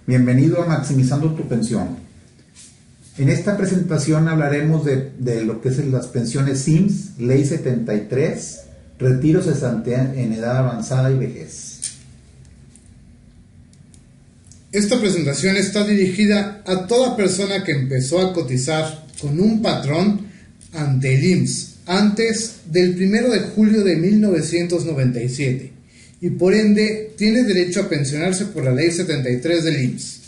Bienvenido a Maximizando tu Pensión. En esta presentación hablaremos de lo que es las pensiones SIMS, Ley 73, retiro cesantía en edad avanzada y vejez. Esta presentación está dirigida a toda persona que empezó a cotizar con un patrón ante el IMSS antes del 1 de julio de 1997 y por ende tiene derecho a pensionarse por la Ley 73 del IMSS.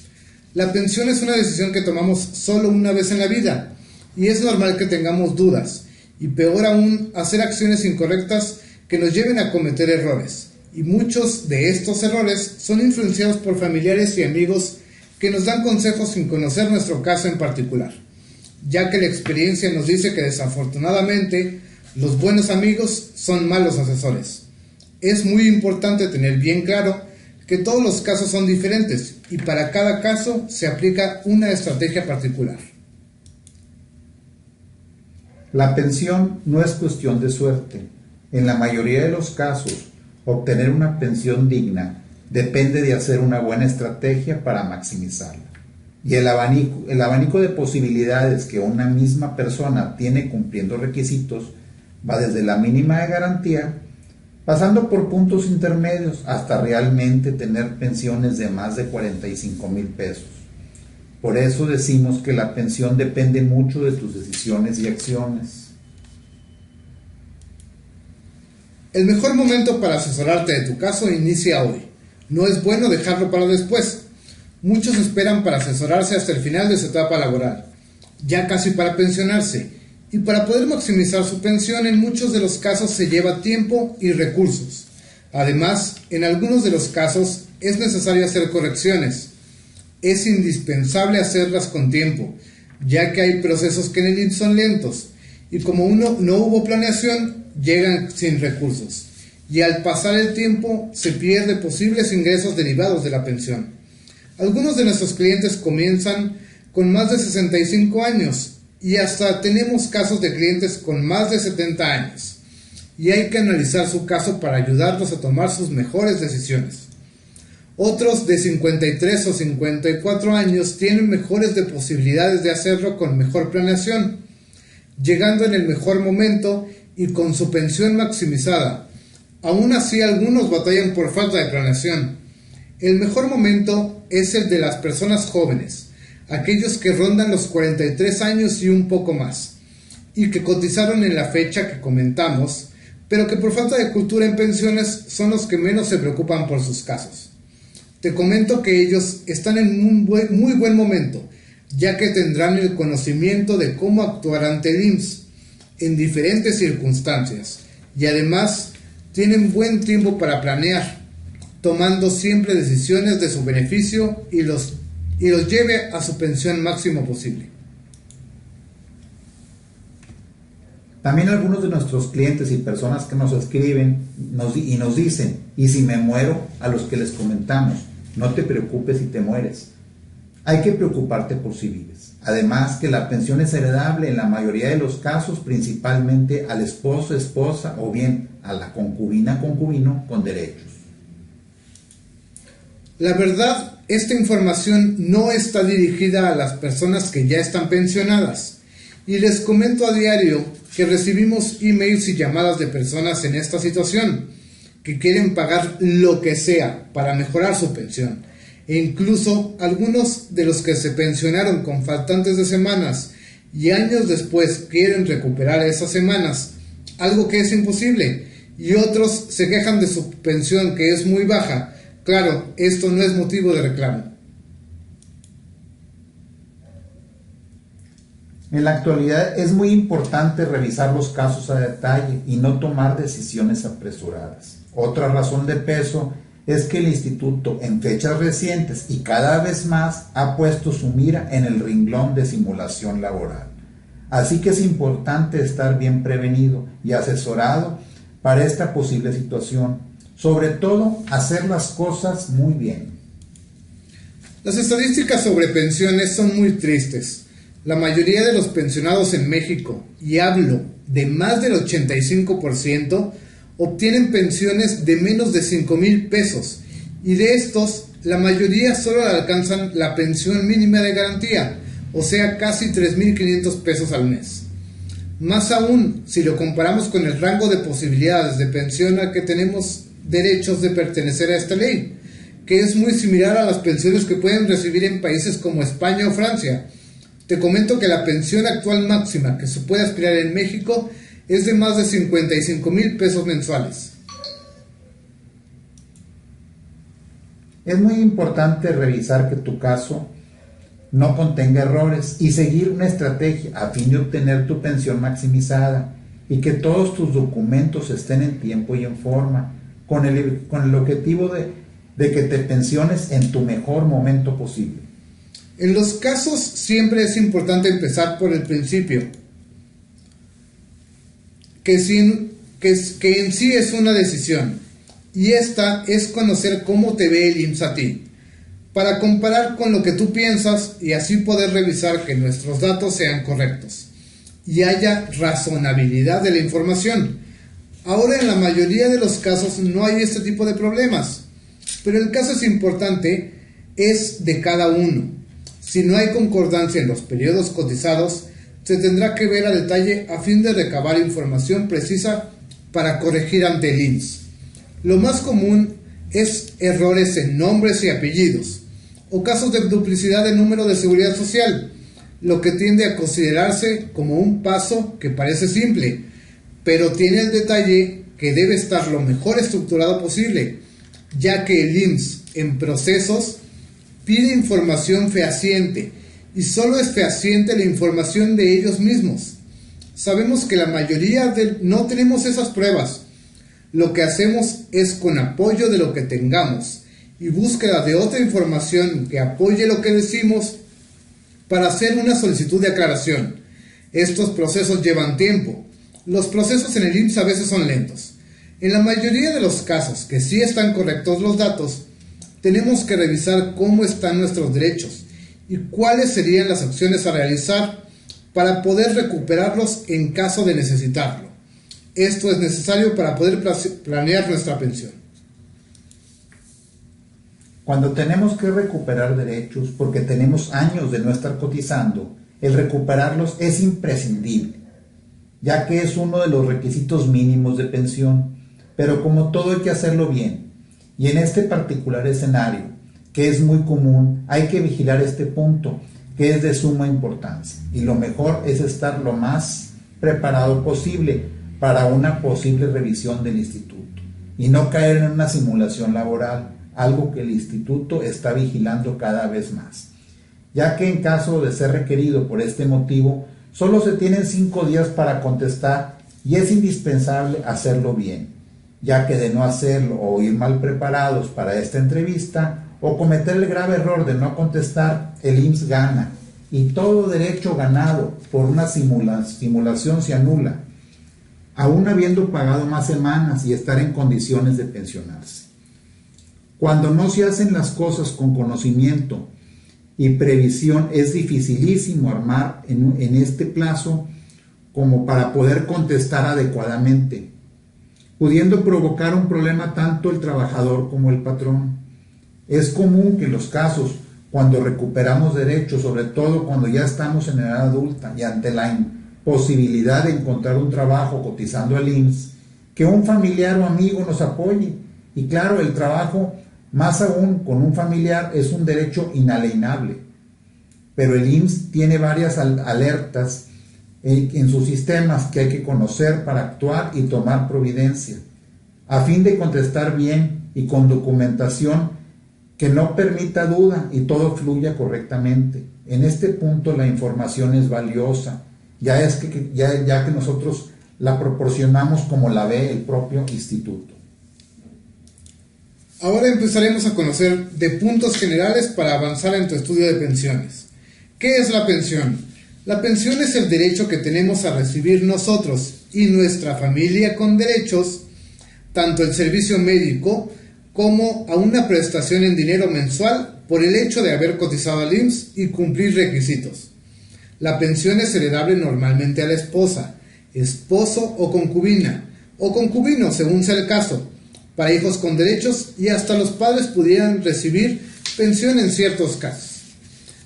La pensión es una decisión que tomamos solo una vez en la vida y es normal que tengamos dudas y peor aún hacer acciones incorrectas que nos lleven a cometer errores. Y muchos de estos errores son influenciados por familiares y amigos que nos dan consejos sin conocer nuestro caso en particular, ya que la experiencia nos dice que desafortunadamente los buenos amigos son malos asesores. Es muy importante tener bien claro que todos los casos son diferentes y para cada caso se aplica una estrategia particular. La pensión no es cuestión de suerte. En la mayoría de los casos, obtener una pensión digna depende de hacer una buena estrategia para maximizarla. Y el abanico de posibilidades que una misma persona tiene cumpliendo requisitos va desde la mínima de garantía, pasando por puntos intermedios hasta realmente tener pensiones de más de 45,000 pesos. Por eso decimos que la pensión depende mucho de tus decisiones y acciones. El mejor momento para asesorarte de tu caso inicia hoy. No es bueno dejarlo para después. Muchos esperan para asesorarse hasta el final de su etapa laboral, ya casi para pensionarse, y para poder maximizar su pensión en muchos de los casos se lleva tiempo y recursos. Además, en algunos de los casos es necesario hacer correcciones. Es indispensable hacerlas con tiempo, ya que hay procesos que en el IMSS son lentos, y como no hubo planeación, llegan sin recursos, y al pasar el tiempo se pierde posibles ingresos derivados de la pensión. Algunos de nuestros clientes comienzan con más de 65 años y hasta tenemos casos de clientes con más de 70 años, y hay que analizar su caso para ayudarlos a tomar sus mejores decisiones. Otros de 53 o 54 años tienen mejores posibilidades de hacerlo con mejor planeación, llegando en el mejor momento y con su pensión maximizada. Aún así, algunos batallan por falta de planeación. El mejor momento es el de las personas jóvenes, aquellos que rondan los 43 años y un poco más, y que cotizaron en la fecha que comentamos, pero que por falta de cultura en pensiones son los que menos se preocupan por sus casos. Te comento que ellos están en un muy buen momento, ya que tendrán el conocimiento de cómo actuar ante el IMSS en diferentes circunstancias y además tienen buen tiempo para planear, tomando siempre decisiones de su beneficio y los lleve a su pensión máximo posible. También algunos de nuestros clientes y personas que nos escriben y nos dicen, y si me muero, a los que les comentamos, no te preocupes si te mueres. Hay que preocuparte por si vives. Además que la pensión es heredable en la mayoría de los casos, principalmente al esposo, esposa o bien a la concubina, concubino con derechos. La verdad, esta información no está dirigida a las personas que ya están pensionadas. Y les comento a diario que recibimos emails y llamadas de personas en esta situación, que quieren pagar lo que sea para mejorar su pensión. E incluso algunos de los que se pensionaron con faltantes de semanas y años después quieren recuperar esas semanas, algo que es imposible, y otros se quejan de su pensión que es muy baja. Claro, esto no es motivo de reclamo. En la actualidad es muy importante revisar los casos a detalle y no tomar decisiones apresuradas. Otra razón de peso es que el instituto en fechas recientes y cada vez más ha puesto su mira en el renglón de simulación laboral. Así que es importante estar bien prevenido y asesorado para esta posible situación. Sobre todo, hacer las cosas muy bien. Las estadísticas sobre pensiones son muy tristes. La mayoría de los pensionados en México, y hablo de más del 85%, obtienen pensiones de menos de 5,000 pesos y de estos, la mayoría solo alcanzan la pensión mínima de garantía, o sea, casi 3.500 pesos al mes. Más aún, si lo comparamos con el rango de posibilidades de pensión al que tenemos derechos de pertenecer a esta ley, que es muy similar a las pensiones que pueden recibir en países como España o Francia. Te comento que la pensión actual máxima que se puede aspirar en México es de más de 55,000 pesos mensuales. Es muy importante revisar que tu caso no contenga errores y seguir una estrategia a fin de obtener tu pensión maximizada y que todos tus documentos estén en tiempo y en forma, con el objetivo de que te pensiones en tu mejor momento posible. En los casos siempre es importante empezar por el principio, que en sí es una decisión, y esta es conocer cómo te ve el IMSS a ti, para comparar con lo que tú piensas y así poder revisar que nuestros datos sean correctos y haya razonabilidad de la información. Ahora en la mayoría de los casos no hay este tipo de problemas, pero el caso es importante, es de cada uno. Si no hay concordancia en los periodos cotizados, se tendrá que ver a detalle a fin de recabar información precisa para corregir ante el IMSS. Lo más común es errores en nombres y apellidos, o casos de duplicidad de número de seguridad social, lo que tiende a considerarse como un paso que parece simple, pero tiene el detalle que debe estar lo mejor estructurado posible, ya que el IMSS en procesos pide información fehaciente y solo es fehaciente la información de ellos mismos. Sabemos que la mayoría no tenemos esas pruebas. Lo que hacemos es con apoyo de lo que tengamos y búsqueda de otra información que apoye lo que decimos para hacer una solicitud de aclaración. Estos procesos llevan tiempo. Los procesos en el IMSS a veces son lentos. En la mayoría de los casos que sí están correctos los datos, tenemos que revisar cómo están nuestros derechos y cuáles serían las acciones a realizar para poder recuperarlos en caso de necesitarlo. Esto es necesario para poder planear nuestra pensión. Cuando tenemos que recuperar derechos porque tenemos años de no estar cotizando, el recuperarlos es imprescindible, ya que es uno de los requisitos mínimos de pensión, pero como todo hay que hacerlo bien, y en este particular escenario, que es muy común, hay que vigilar este punto, que es de suma importancia, y lo mejor es estar lo más preparado posible para una posible revisión del instituto, y no caer en una simulación laboral, algo que el instituto está vigilando cada vez más, ya que en caso de ser requerido por este motivo, solo se tienen 5 días para contestar y es indispensable hacerlo bien, ya que de no hacerlo o ir mal preparados para esta entrevista o cometer el grave error de no contestar, el IMSS gana y todo derecho ganado por una simulación se anula, aún habiendo pagado más semanas y estar en condiciones de pensionarse. Cuando no se hacen las cosas con conocimiento y previsión, es dificilísimo armar en este plazo como para poder contestar adecuadamente, pudiendo provocar un problema tanto el trabajador como el patrón. Es común que en los casos, cuando recuperamos derechos, sobre todo cuando ya estamos en edad adulta y ante la imposibilidad de encontrar un trabajo cotizando al IMSS, que un familiar o amigo nos apoye. Y claro, el trabajo, más aún con un familiar, es un derecho inalienable. Pero el IMSS tiene varias alertas en sus sistemas que hay que conocer para actuar y tomar providencia, a fin de contestar bien y con documentación que no permita duda y todo fluya correctamente. En este punto la información es valiosa, ya que nosotros la proporcionamos como la ve el propio instituto. Ahora empezaremos a conocer de puntos generales para avanzar en tu estudio de pensiones. ¿Qué es la pensión? La pensión es el derecho que tenemos a recibir nosotros y nuestra familia con derechos, tanto el servicio médico como a una prestación en dinero mensual por el hecho de haber cotizado al IMSS y cumplir requisitos. La pensión es heredable normalmente a la esposa, esposo o concubina, o concubino según sea el caso, para hijos con derechos y hasta los padres pudieran recibir pensión en ciertos casos.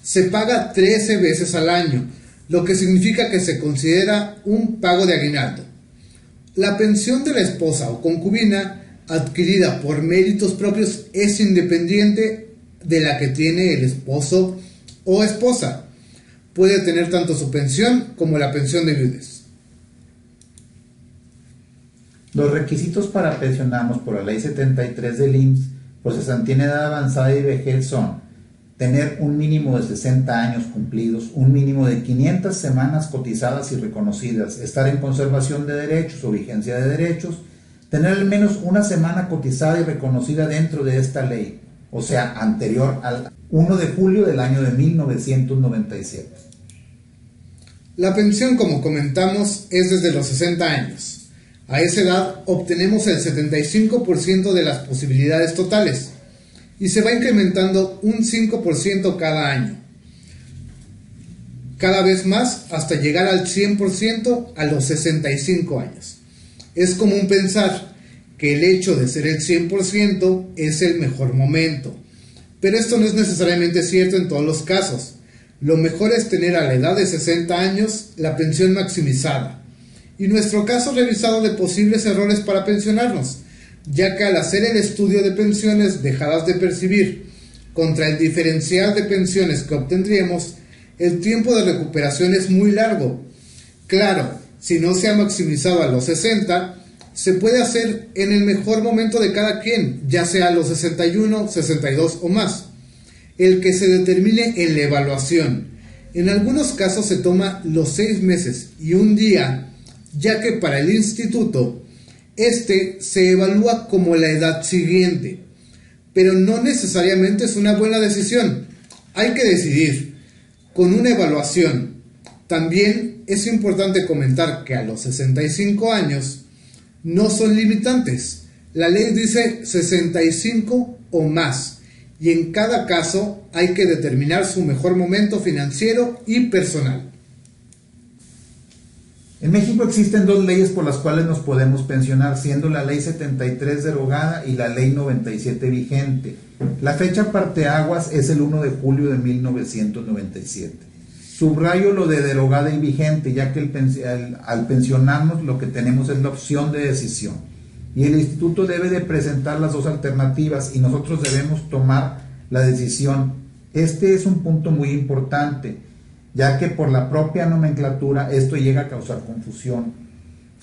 Se paga 13 veces al año, lo que significa que se considera un pago de aguinaldo. La pensión de la esposa o concubina adquirida por méritos propios es independiente de la que tiene el esposo o esposa. Puede tener tanto su pensión como la pensión de viudez. Los requisitos para pensionarnos por la Ley 73 del IMSS por cesantía en edad avanzada y vejez son tener un mínimo de 60 años cumplidos, un mínimo de 500 semanas cotizadas y reconocidas, estar en conservación de derechos o vigencia de derechos, tener al menos una semana cotizada y reconocida dentro de esta ley, o sea, anterior al 1 de julio del año de 1997. La pensión, como comentamos, es desde los 60 años. A esa edad obtenemos el 75% de las posibilidades totales y se va incrementando un 5% cada año, cada vez más hasta llegar al 100% a los 65 años. Es común pensar que el hecho de ser el 100% es el mejor momento, pero esto no es necesariamente cierto en todos los casos. Lo mejor es tener a la edad de 60 años la pensión maximizada y nuestro caso revisado de posibles errores para pensionarnos, ya que al hacer el estudio de pensiones dejadas de percibir contra el diferencial de pensiones que obtendríamos, el tiempo de recuperación es muy largo. Claro, si no se ha maximizado a los 60, se puede hacer en el mejor momento de cada quien, ya sea a los 61, 62 o más, el que se determine en la evaluación. En algunos casos se toma los 6 meses y un día, ya que para el instituto este se evalúa como la edad siguiente, pero no necesariamente es una buena decisión. Hay que decidir con una evaluación. También es importante comentar que a los 65 años no son limitantes. La ley dice 65 o más, y en cada caso hay que determinar su mejor momento financiero y personal. En México existen 2 leyes por las cuales nos podemos pensionar, siendo la Ley 73 derogada y la Ley 97 vigente. La fecha parteaguas es el 1 de julio de 1997. Subrayo lo de derogada y vigente, ya que al pensionarnos lo que tenemos es la opción de decisión. Y el instituto debe de presentar las 2 alternativas y nosotros debemos tomar la decisión. Este es un punto muy importante, ya que por la propia nomenclatura esto llega a causar confusión.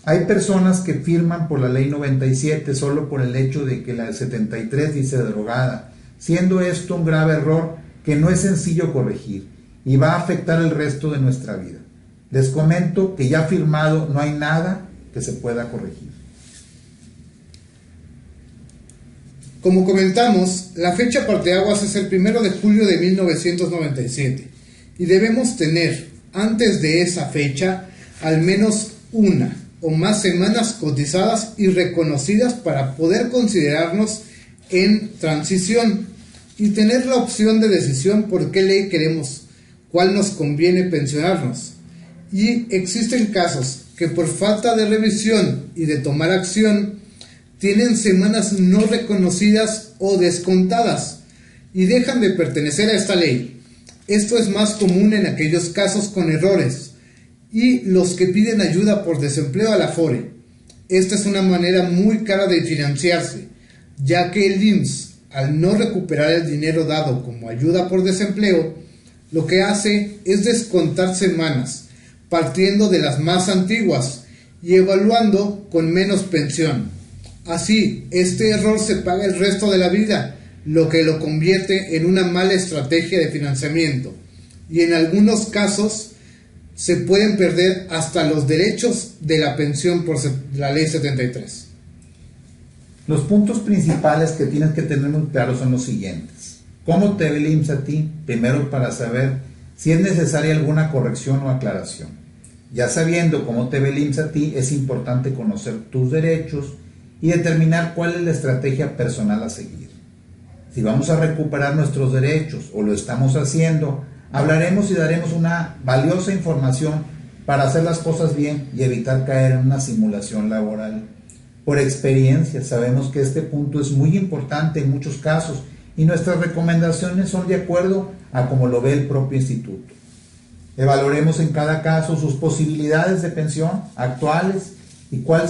Hay personas que firman por la Ley 97 solo por el hecho de que la 73 dice derogada, siendo esto un grave error que no es sencillo corregir y va a afectar el resto de nuestra vida. Les comento que ya firmado no hay nada que se pueda corregir. Como comentamos, la fecha parteaguas es el 1 de julio de 1997 y debemos tener antes de esa fecha al menos una o más semanas cotizadas y reconocidas para poder considerarnos en transición y tener la opción de decisión por qué ley queremos, cuál nos conviene pensionarnos. Y existen casos que por falta de revisión y de tomar acción tienen semanas no reconocidas o descontadas y dejan de pertenecer a esta ley. Esto es más común en aquellos casos con errores y los que piden ayuda por desempleo a la Afore. Esta es una manera muy cara de financiarse, ya que el IMSS, al no recuperar el dinero dado como ayuda por desempleo, lo que hace es descontar semanas, partiendo de las más antiguas y evaluando con menos pensión. Así, este error se paga el resto de la vida, lo que lo convierte en una mala estrategia de financiamiento. Y en algunos casos se pueden perder hasta los derechos de la pensión por la Ley 73. Los puntos principales que tienes que tener muy claros son los siguientes. ¿Cómo te ve el IMSS a ti? Primero, para saber si es necesaria alguna corrección o aclaración. Ya sabiendo cómo te ve el IMSS a ti, es importante conocer tus derechos y determinar cuál es la estrategia personal a seguir. Si vamos a recuperar nuestros derechos o lo estamos haciendo, hablaremos y daremos una valiosa información para hacer las cosas bien y evitar caer en una simulación laboral. Por experiencia sabemos que este punto es muy importante en muchos casos y nuestras recomendaciones son de acuerdo a cómo lo ve el propio instituto. Evaluaremos en cada caso sus posibilidades de pensión actuales y cuál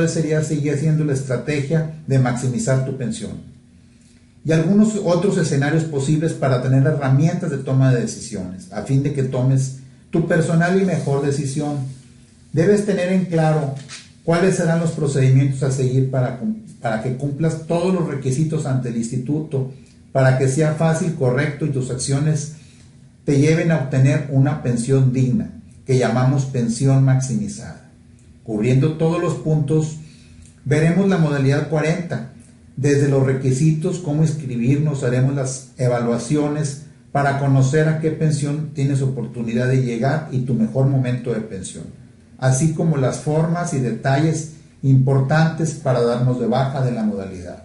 sería seguir siendo la estrategia de maximizar tu pensión. Y algunos otros escenarios posibles para tener herramientas de toma de decisiones, a fin de que tomes tu personal y mejor decisión. Debes tener en claro cuáles serán los procedimientos a seguir para que cumplas todos los requisitos ante el instituto, para que sea fácil, correcto y tus acciones te lleven a obtener una pensión digna, que llamamos pensión maximizada. Cubriendo todos los puntos, veremos la modalidad 40, desde los requisitos, cómo inscribirnos, haremos las evaluaciones para conocer a qué pensión tienes oportunidad de llegar y tu mejor momento de pensión, así como las formas y detalles importantes para darnos de baja de la modalidad.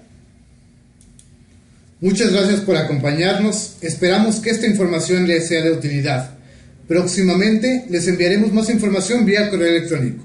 Muchas gracias por acompañarnos, esperamos que esta información les sea de utilidad. Próximamente les enviaremos más información vía correo electrónico.